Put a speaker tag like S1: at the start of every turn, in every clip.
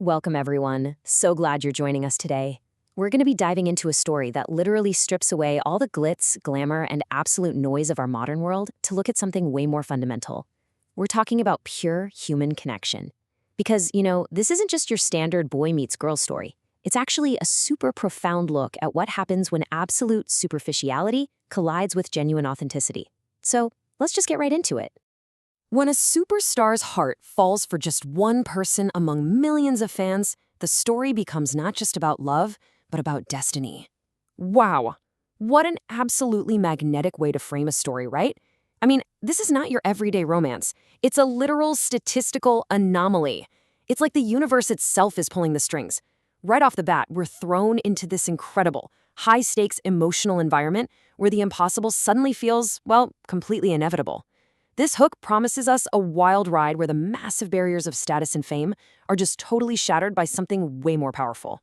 S1: Welcome, everyone. So glad you're joining us today. We're going to be diving into a story that literally strips away all the glitz, glamour, and absolute noise of our modern world to look at something way more fundamental. We're talking about pure human connection. Because, this isn't just your standard boy meets girl story. It's actually a super profound look at what happens when absolute superficiality collides with genuine authenticity. So, let's just get right into it. When a superstar's heart falls for just one person among millions of fans, the story becomes not just about love, but about destiny. Wow! What an absolutely magnetic way to frame a story, right? I mean, this is not your everyday romance. It's a literal statistical anomaly. It's like the universe itself is pulling the strings. Right off the bat, we're thrown into this incredible, high-stakes emotional environment where the impossible suddenly feels, well, completely inevitable. This hook promises us a wild ride where the massive barriers of status and fame are just totally shattered by something way more powerful.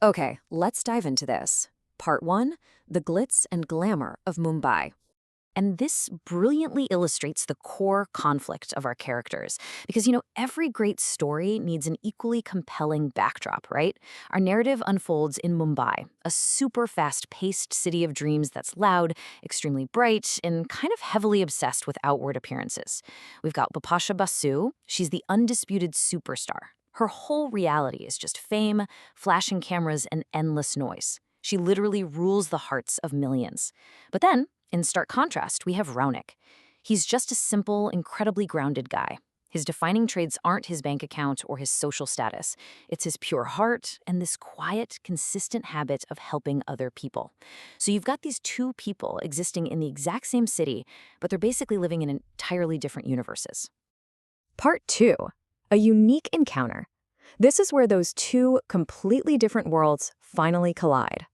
S1: Okay, let's dive into this. Part 1, the glitz and glamour of Mumbai. And this brilliantly illustrates the core conflict of our characters. Because, every great story needs an equally compelling backdrop, right? Our narrative unfolds in Mumbai, a super fast-paced city of dreams that's loud, extremely bright, and kind of heavily obsessed with outward appearances. We've got Bipasha Basu. She's the undisputed superstar. Her whole reality is just fame, flashing cameras, and endless noise. She literally rules the hearts of millions. But then, in stark contrast, we have Raunik. He's just a simple, incredibly grounded guy. His defining traits aren't his bank account or his social status. It's his pure heart and this quiet, consistent habit of helping other people. So you've got these two people existing in the exact same city, but they're basically living in entirely different universes. Part 2, a unique encounter. This is where those two completely different worlds finally collide.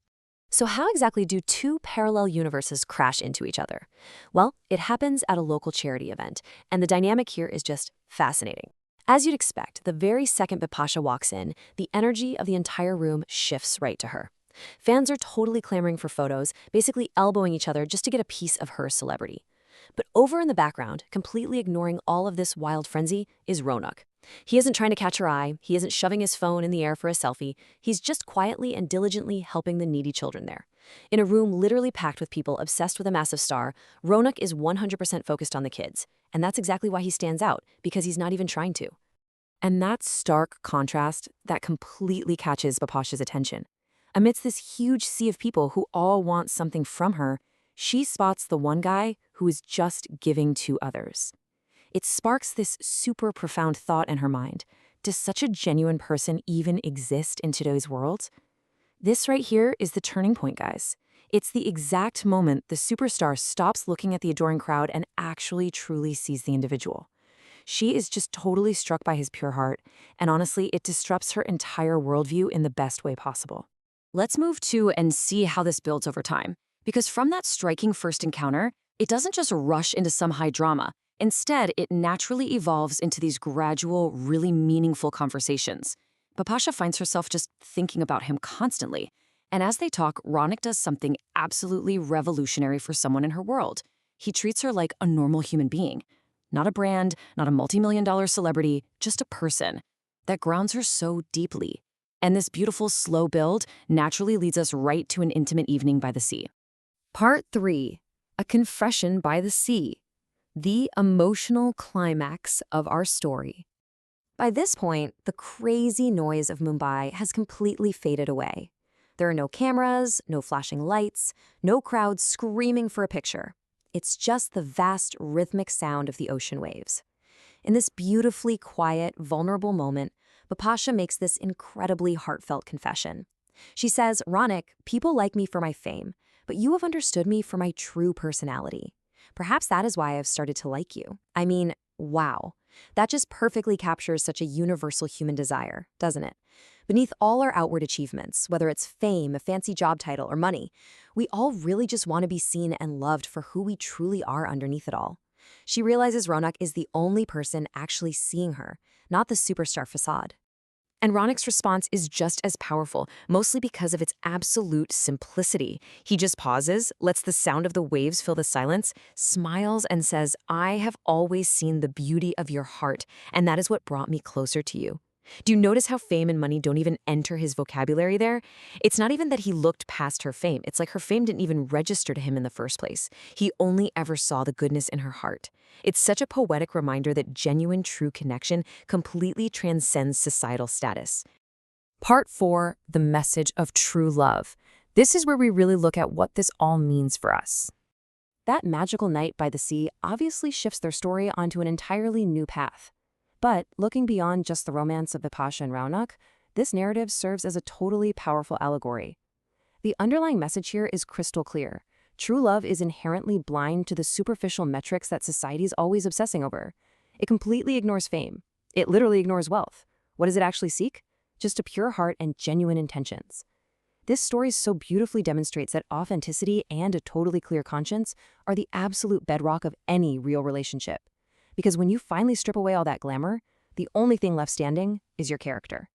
S1: So how exactly do two parallel universes crash into each other? Well, it happens at a local charity event, and the dynamic here is just fascinating. As you'd expect, the very second Bipasha walks in, the energy of the entire room shifts right to her. Fans are totally clamoring for photos, basically elbowing each other just to get a piece of her celebrity. But over in the background, completely ignoring all of this wild frenzy, is Ronak. He isn't trying to catch her eye, he isn't shoving his phone in the air for a selfie, he's just quietly and diligently helping the needy children there. In a room literally packed with people obsessed with a massive star, Ronak is 100% focused on the kids. And that's exactly why he stands out, because he's not even trying to. And that stark contrast, that completely catches Bipasha's attention. Amidst this huge sea of people who all want something from her, she spots the one guy who is just giving to others. It sparks this super profound thought in her mind. Does such a genuine person even exist in today's world? This right here is the turning point, guys. It's the exact moment the superstar stops looking at the adoring crowd and actually truly sees the individual. She is just totally struck by his pure heart, and honestly, it disrupts her entire worldview in the best way possible. Let's move to and see how this builds over time. Because from that striking first encounter, it doesn't just rush into some high drama. Instead, it naturally evolves into these gradual, really meaningful conversations. Bipasha finds herself just thinking about him constantly. And as they talk, Ronak does something absolutely revolutionary for someone in her world. He treats her like a normal human being. Not a brand, not a multi-million-dollar celebrity, just a person. That grounds her so deeply. And this beautiful, slow build naturally leads us right to an intimate evening by the sea. Part 3, a confession by the sea. The emotional climax of our story. By this point, the crazy noise of Mumbai has completely faded away. There are no cameras, no flashing lights, no crowds screaming for a picture. It's just the vast rhythmic sound of the ocean waves. In this beautifully quiet, vulnerable moment, Bipasha makes this incredibly heartfelt confession. She says, "Ronak, people like me for my fame, but you have understood me for my true personality. Perhaps that is why I've started to like you." I mean, wow. That just perfectly captures such a universal human desire, doesn't it? Beneath all our outward achievements, whether it's fame, a fancy job title, or money, we all really just want to be seen and loved for who we truly are underneath it all. She realizes Ronak is the only person actually seeing her, not the superstar facade. And Ronak's response is just as powerful, mostly because of its absolute simplicity. He just pauses, lets the sound of the waves fill the silence, smiles, and says, "I have always seen the beauty of your heart, and that is what brought me closer to you." Do you notice how fame and money don't even enter his vocabulary there? It's not even that he looked past her fame. It's like her fame didn't even register to him in the first place. He only ever saw the goodness in her heart. It's such a poetic reminder that genuine, true connection completely transcends societal status. Part 4, the message of true love. This is where we really look at what this all means for us. That magical night by the sea obviously shifts their story onto an entirely new path. But looking beyond just the romance of Vipasha and Raunak, this narrative serves as a totally powerful allegory. The underlying message here is crystal clear. True love is inherently blind to the superficial metrics that society is always obsessing over. It completely ignores fame. It literally ignores wealth. What does it actually seek? Just a pure heart and genuine intentions. This story so beautifully demonstrates that authenticity and a totally clear conscience are the absolute bedrock of any real relationship. Because when you finally strip away all that glamour, the only thing left standing is your character.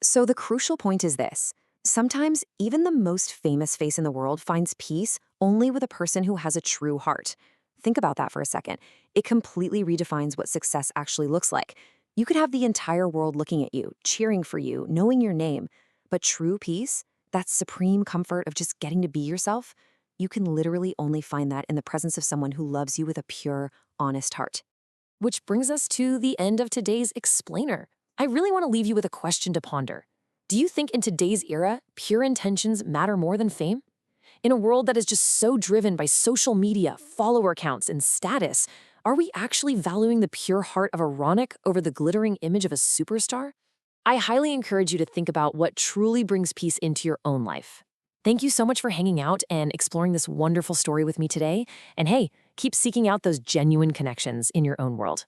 S1: So the crucial point is this. Sometimes even the most famous face in the world finds peace only with a person who has a true heart. Think about that for a second. It completely redefines what success actually looks like. You could have the entire world looking at you, cheering for you, knowing your name. But true peace, that supreme comfort of just getting to be yourself, you can literally only find that in the presence of someone who loves you with a pure, honest heart. Which brings us to the end of today's explainer. I really want to leave you with a question to ponder. Do you think in today's era, pure intentions matter more than fame? In a world that is just so driven by social media, follower counts, and status, are we actually valuing the pure heart of a Raunak over the glittering image of a superstar? I highly encourage you to think about what truly brings peace into your own life. Thank you so much for hanging out and exploring this wonderful story with me today. And hey, keep seeking out those genuine connections in your own world.